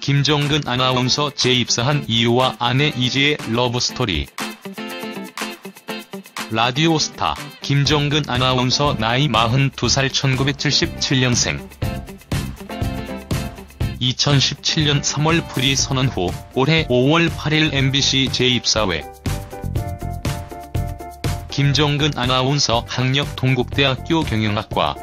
김정근 아나운서 재입사한 이유와 아내 이지의 러브스토리. 라디오스타 김정근 아나운서 나이 42살 1977년생. 2017년 3월 불의 선언 후 올해 5월 8일 MBC 재입사회. 김정근 아나운서 학력 동국대학교 경영학과.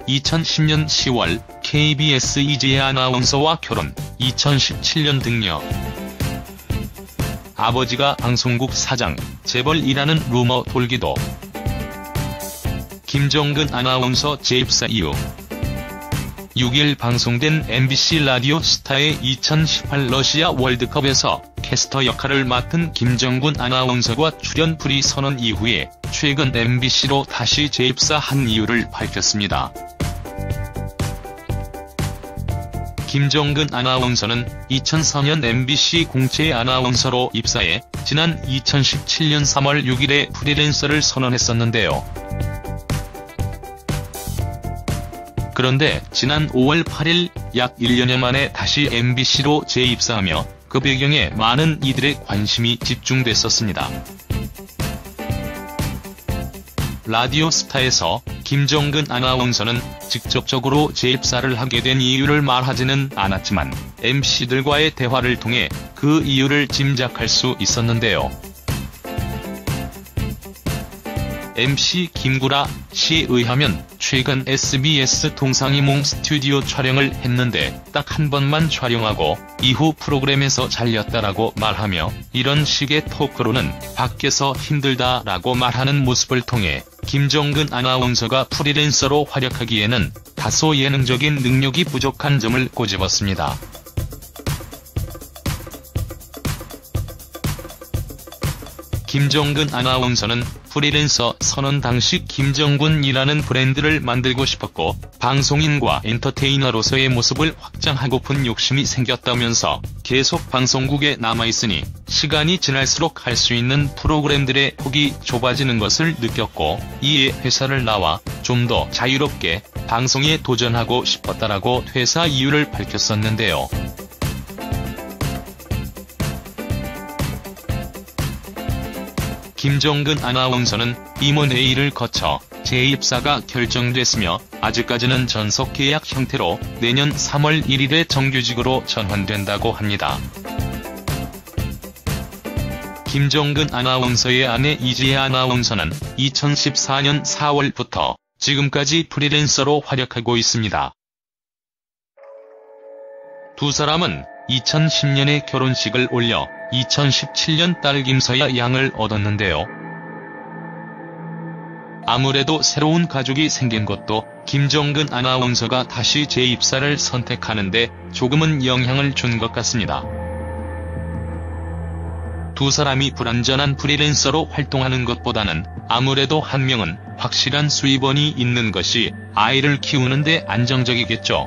2010년 10월 KBS 이지혜 아나운서와 결혼, 2017년 등려. 아버지가 방송국 사장, 재벌이라는 루머 돌기도. 김정근 아나운서 재입사 이유. 6일 방송된 MBC 라디오 스타의 2018 러시아 월드컵에서 캐스터 역할을 맡은 김정근 아나운서가 출연 불의 선언 이후에 최근 MBC로 다시 재입사한 이유를 밝혔습니다. 김정근 아나운서는 2004년 MBC 공채 아나운서로 입사해 지난 2017년 3월 6일에 프리랜서를 선언했었는데요. 그런데 지난 5월 8일 약 1년여 만에 다시 MBC로 재입사하며 그 배경에 많은 이들의 관심이 집중됐었습니다. 라디오스타에서 김정근 아나운서는 직접적으로 재입사를 하게 된 이유를 말하지는 않았지만 MC들과의 대화를 통해 그 이유를 짐작할 수 있었는데요. MC 김구라 씨에 의하면 최근 SBS 동상이몽 스튜디오 촬영을 했는데 딱 한 번만 촬영하고 이후 프로그램에서 잘렸다라고 말하며 이런 식의 토크로는 밖에서 힘들다라고 말하는 모습을 통해 김정근 아나운서가 프리랜서로 활약하기에는 다소 예능적인 능력이 부족한 점을 꼬집었습니다. 김정근 아나운서는 프리랜서 선언 당시 김정근이라는 브랜드를 만들고 싶었고 방송인과 엔터테이너로서의 모습을 확장하고픈 욕심이 생겼다면서 계속 방송국에 남아있으니 시간이 지날수록 할 수 있는 프로그램들의 폭이 좁아지는 것을 느꼈고 이에 회사를 나와 좀 더 자유롭게 방송에 도전하고 싶었다라고 퇴사 이유를 밝혔었는데요. 김정근 아나운서는 임원회의를 거쳐 재입사가 결정됐으며 아직까지는 전속 계약 형태로 내년 3월 1일에 정규직으로 전환된다고 합니다. 김정근 아나운서의 아내 이지혜 아나운서는 2014년 4월부터 지금까지 프리랜서로 활약하고 있습니다. 두 사람은 2010년에 결혼식을 올려 2017년 딸 김서야 양을 얻었는데요. 아무래도 새로운 가족이 생긴 것도 김정근 아나운서가 다시 재입사를 선택하는데 조금은 영향을 준 것 같습니다. 두 사람이 불완전한 프리랜서로 활동하는 것보다는 아무래도 한 명은 확실한 수입원이 있는 것이 아이를 키우는데 안정적이겠죠.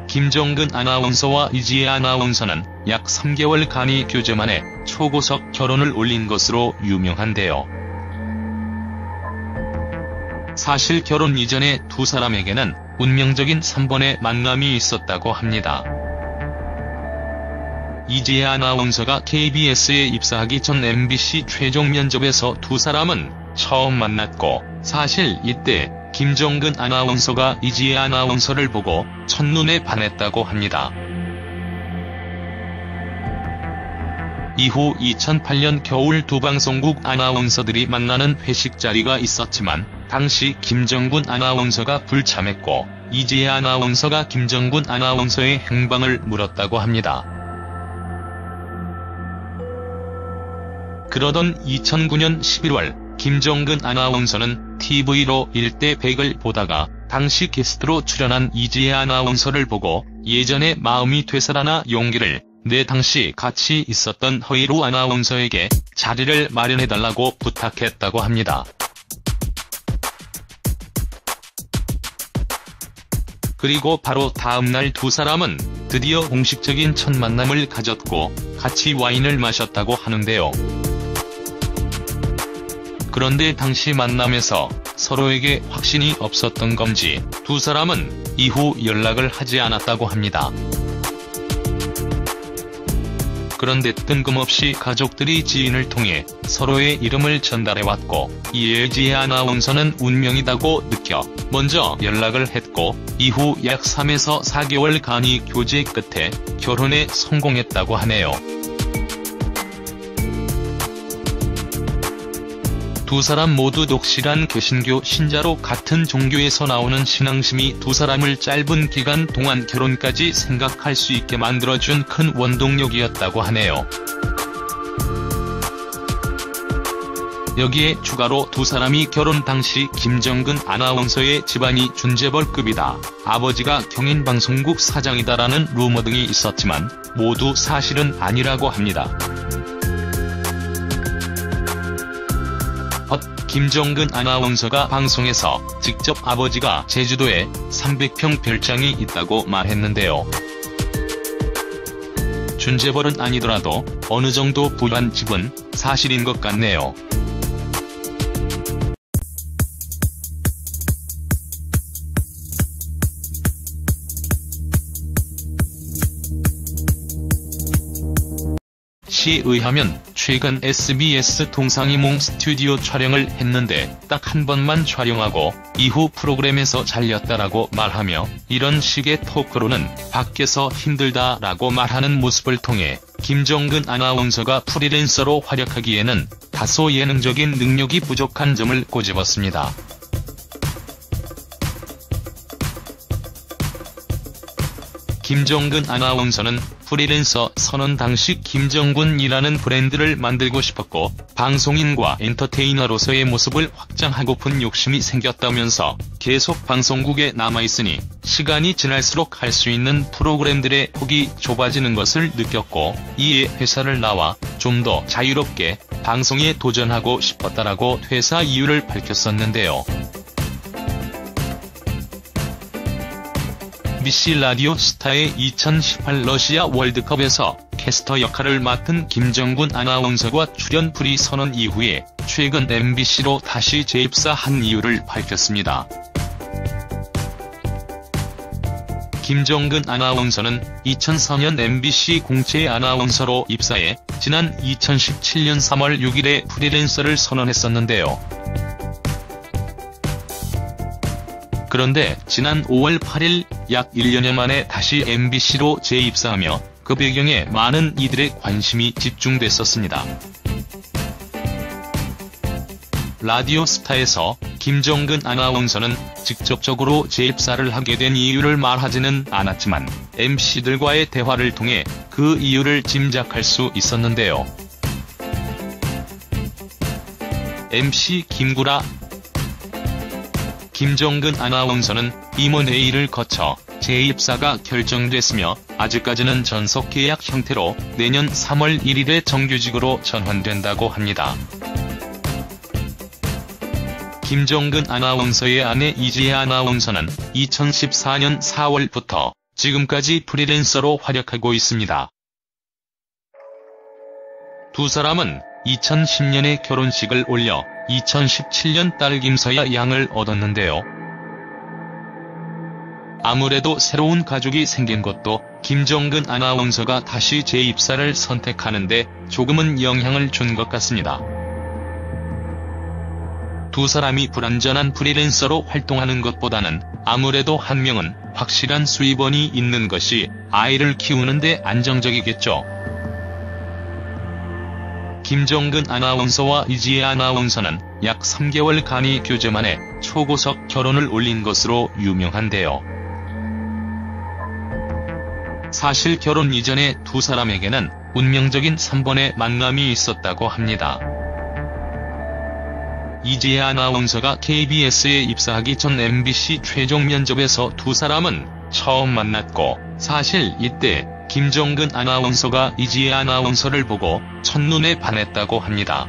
김정근 아나운서와 이지혜 아나운서는 약 3개월 간이 교제 만에 초고속 결혼을 올린 것으로 유명한데요. 사실 결혼 이전에 두 사람에게는 운명적인 3번의 만남이 있었다고 합니다. 이지혜 아나운서가 KBS에 입사하기 전 MBC 최종 면접에서 두 사람은 처음 만났고 사실 이때 김정근 아나운서가 이지혜 아나운서를 보고 첫눈에 반했다고 합니다. 이후 2008년 겨울 두 방송국 아나운서들이 만나는 회식 자리가 있었지만 당시 김정근 아나운서가 불참했고 이지혜 아나운서가 김정근 아나운서의 행방을 물었다고 합니다. 그러던 2009년 11월 김정근 아나운서는 TV로 1대 100을 보다가 당시 게스트로 출연한 이지혜 아나운서를 보고 예전에 마음이 되살아나 용기를 내 당시 같이 있었던 허이루 아나운서에게 자리를 마련해달라고 부탁했다고 합니다. 그리고 바로 다음날 두 사람은 드디어 공식적인 첫 만남을 가졌고 같이 와인을 마셨다고 하는데요. 그런데 당시 만남에서 서로에게 확신이 없었던 건지 두 사람은 이후 연락을 하지 않았다고 합니다. 그런데 뜬금없이 가족들이 지인을 통해 서로의 이름을 전달해왔고, 이에 이지혜 아나운서는 운명이라고 느껴 먼저 연락을 했고, 이후 약 3에서 4개월간의 교제 끝에 결혼에 성공했다고 하네요. 두 사람 모두 독실한 개신교 신자로 같은 종교에서 나오는 신앙심이 두 사람을 짧은 기간 동안 결혼까지 생각할 수 있게 만들어준 큰 원동력이었다고 하네요. 여기에 추가로 두 사람이 결혼 당시 김정근 아나운서의 집안이 준재벌급이다, 아버지가 경인방송국 사장이다라는 루머 등이 있었지만 모두 사실은 아니라고 합니다. 김정근 아나운서가 방송에서 직접 아버지가 제주도에 300평 별장이 있다고 말했는데요. 준재벌은 아니더라도 어느 정도 부유한 집은 사실인 것 같네요. 시에 의하면 최근 SBS 동상이몽 스튜디오 촬영을 했는데 딱 한 번만 촬영하고 이후 프로그램에서 잘렸다라고 말하며, 이런 식의 토크로는 밖에서 힘들다라고 말하는 모습을 통해 김정근 아나운서가 프리랜서로 활약하기에는 다소 예능적인 능력이 부족한 점을 꼬집었습니다. 김정근 아나운서는 프리랜서 선언 당시 김정군이라는 브랜드를 만들고 싶었고, 방송인과 엔터테이너로서의 모습을 확장하고픈 욕심이 생겼다면서 계속 방송국에 남아있으니 시간이 지날수록 할 수 있는 프로그램들의 폭이 좁아지는 것을 느꼈고, 이에 회사를 나와 좀 더 자유롭게 방송에 도전하고 싶었다라고 퇴사 이유를 밝혔었는데요. MBC 라디오 스타의 2018 러시아 월드컵에서 캐스터 역할을 맡은 김정근 아나운서가 출연 프리 선언 이후에 최근 MBC로 다시 재입사한 이유를 밝혔습니다. 김정근 아나운서는 2004년 MBC 공채 아나운서로 입사해 지난 2017년 3월 6일에 프리랜서를 선언했었는데요. 그런데 지난 5월 8일 약 1년여 만에 다시 MBC로 재입사하며 그 배경에 많은 이들의 관심이 집중됐었습니다. 라디오 스타에서 김정근 아나운서는 직접적으로 재입사를 하게 된 이유를 말하지는 않았지만 MC들과의 대화를 통해 그 이유를 짐작할 수 있었는데요. MC 김구라 김정근 아나운서는 임원회의를 거쳐 재입사가 결정됐으며 아직까지는 전속계약 형태로 내년 3월 1일에 정규직으로 전환된다고 합니다. 김정근 아나운서의 아내 이지혜 아나운서는 2014년 4월부터 지금까지 프리랜서로 활약하고 있습니다. 두 사람은 2010년에 결혼식을 올려 2017년 딸 김서야 양을 얻었는데요. 아무래도 새로운 가족이 생긴 것도 김정근 아나운서가 다시 재입사를 선택하는데 조금은 영향을 준 것 같습니다. 두 사람이 불완전한 프리랜서로 활동하는 것보다는 아무래도 한 명은 확실한 수입원이 있는 것이 아이를 키우는데 안정적이겠죠. 김정근 아나운서와 이지혜 아나운서는 약 3개월간의 교제 만에 초고속 결혼을 올린 것으로 유명한데요. 사실 결혼 이전에 두 사람에게는 운명적인 3번의 만남이 있었다고 합니다. 이지혜 아나운서가 KBS에 입사하기 전 MBC 최종 면접에서 두 사람은 처음 만났고, 사실 이때 김정근 아나운서가 이지혜 아나운서를 보고 첫눈에 반했다고 합니다.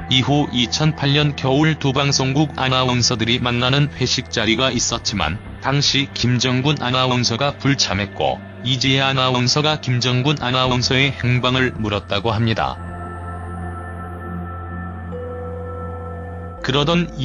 이후 2008년 겨울 두 방송국 아나운서들이 만나는 회식 자리가 있었지만 당시 김정근 아나운서가 불참했고 이지혜 아나운서가 김정근 아나운서의 행방을 물었다고 합니다. 그러던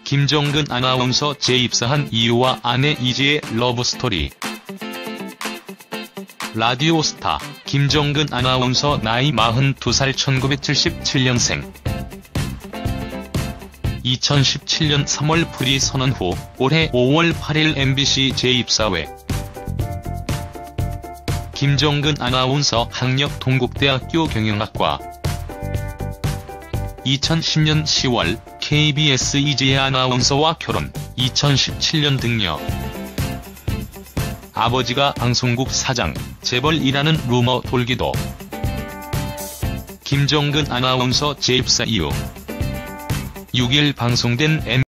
김정근 아나운서 재입사한 이유와 아내 이지의 러브스토리. 라디오 스타 김정근 아나운서 나이 42살 1977년생. 2017년 3월 프리 선언 후 올해 5월 8일 MBC 재입사회. 김정근 아나운서 학력 동국대학교 경영학과. 2010년 10월 KBS 이지혜 아나운서와 결혼, 2017년 등려. 아버지가 방송국 사장, 재벌이라는 루머 돌기도. 김정근 아나운서 재입사 이후 6일 방송된